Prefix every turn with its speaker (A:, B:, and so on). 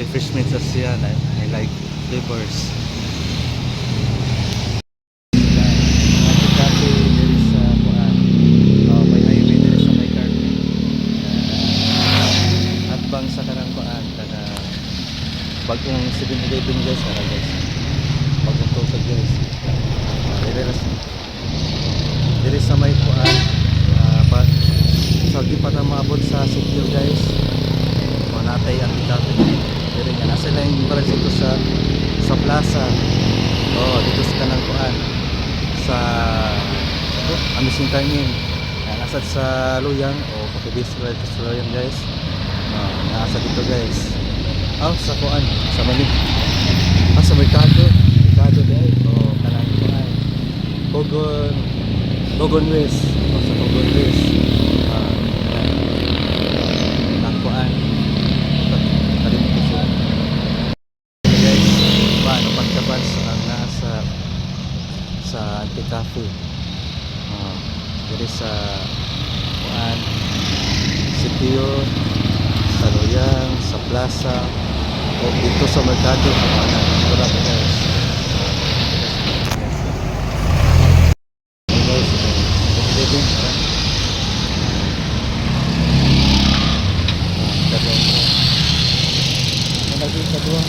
A: refreshment sa siya na I like flavors. Cafe diri sa kuan. May highway diri sa may Carmen. Atbang sa kanang kuan kana bagong 7-Eleven guys, guys. Bagong tukod guys. Diri sa may kuan. So di pa na maabot sa sitio guys. Natay ang cafe diri nga nasa lang barang dito sa plaza. Dito sa kanang kuan sa Amazing Timing. Nasa sa Luyang pakibis sa Luyang guys. Nasa dito guys. Sa kuan sa Manig. Sa Mercado guys. Kanang kuan Gogon West. Sa Gogon West. Kuan pagkabas ang nasa sa Anti-Cafe diri sa kuan sitio sa Luyang, sa plaza o dito sa Mercado kurang guys. Lagi kedua